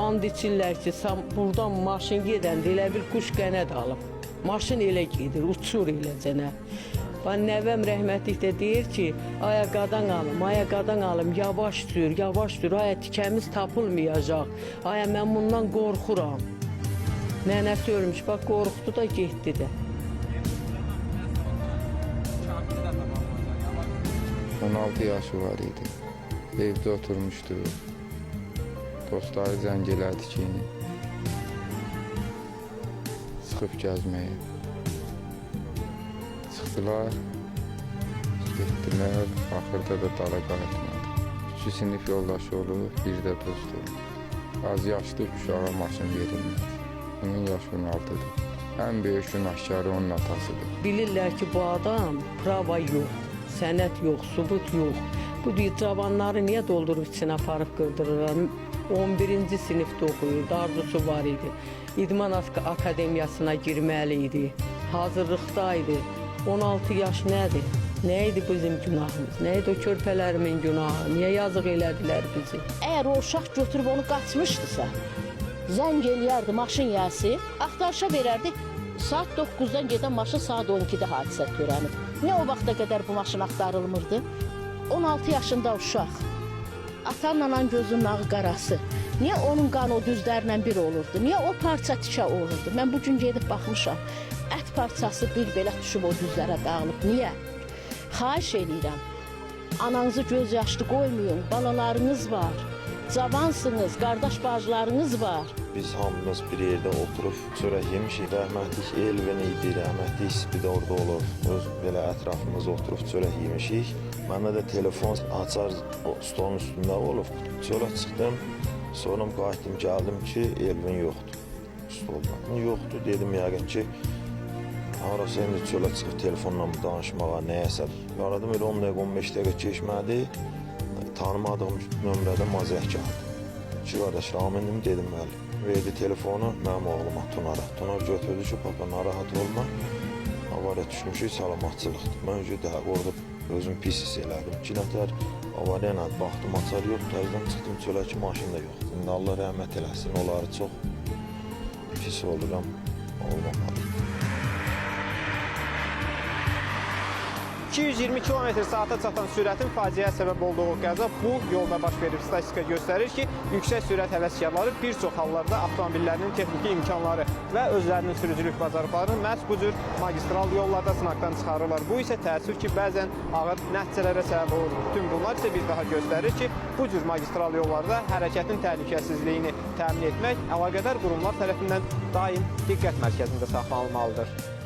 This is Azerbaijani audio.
And içirlər ki, buradan maşın gedəndə elə bir quş qənət alıb. Maşın elə gedir, uçur eləcənə. Nəvəm rəhmətlikdə deyir ki, ayaqadan alım, yavaş sür, aya tikəmiz tapılmayacaq. Aya, mən bundan qorxuram. Nənəsi ölmüş, bax, qorxdu da getdi də. 16 yaşı var idi. Evdə oturmuşdu. Dostları zəng elədi ki, çıxıb gəzməyə. Çıxdılar, getdilər, axırda da dala qayıtmadı. 3 sinif yoldaşı olub, bir də dost olub. Az yaşlı uşağa maşın verilməz. Onun yaşı 16-dır. Ən böyük günahkarı onun atasıdır. Bilirlər ki, bu adam prava yox, sənət yox, subut yox. Bu cavanları niyə doldurub içine aparıb qırdırırlar? 11-ci sinifdə oxuyurdu, arzusu var idi. İdman akademiyasına girməli idi, hazırlıqda idi. 16 yaş nədir? Nə idi bizim günahımız? Nə idi o körpələrimin günahı? Niyə yazıq elədilər bizi? Əgər o uşaq götürüb onu qaçmışdısa, zəng eləyərdi maşın yəsi, axtarışa verərdi. Saat 9-dan gedən maşın saat 12-də hadisə törənib. Niyə o vaxta qədər bu maşın axtarılmırdı? 16 yaşında uşaq. Atanla gözünün ağı qarası. Niyə onun qanı o düzlərlə bir olurdu? Niyə o parça tikə olurdu? Mən bugün gedib baxmışam. Ət parçası bir belə düşüb o düzlərə dağılıb. Niyə? Xahiş edirəm. Ananızı göz yaşlı qoymayın. Balalarınız var. Cavansınız, qardaş bacılarınız var. Biz hamımız bir yerdə oturub çörək yemişik. Rəhmətlik Elvin idi, rəhmətlik Spid orada olur. Öz belə ətrafımızda oturub çörək yemişik. Məndə də telefon açar stolun üstündə olub. Çölə çıxdım. Sonra qayıtdım, gəldim ki, Elvin yoxdur stolda. Yoxdur, dedim yəqin ki, harası indi çölə çıxıb telefonla danışmağa, nəyəsə. Aradım, elə 10 dəqiqə, 15 dəqiqə keçmədi. Tanımadığım nömrədə mazək gəldi. Ki, qardaş, Ramindim, dedim, bəli. Verdi telefonu mənim oğluma, Tunara. Tunar götürdü ki, papa, narahat olma. Avariya düşmüşük, salamatçılıqdır. Mən orada özüm pis hiss elədim. 2 nəfər avariya ilə baxdım, açar yox, təzdən çıxdım çölə ki, maşın da yoxdur. İndi Allah rəhmət eləsin, onları çox pis oluram, olmamalı. 220 km/saata çatan sürətin faciəyə səbəb olduğu qəza bu yolda baş verib. Statistika göstərir ki, yüksək sürət həvəskarları bir çox hallarda avtomobillərinin texniki imkanları və özlərinin sürücülük bacarıqlarını məhz bu cür magistral yollarda sınaqdan çıxarırlar. Bu isə təəssüf ki, bəzən ağır nəticələrə səbəb olur. Bütün bunlar isə bir daha göstərir ki, bu cür magistral yollarda hərəkətin təhlükəsizliyini təmin etmək əlaqədar qurumlar tərəfindən daim diqqət mərkəzində saxlanılmalıdır.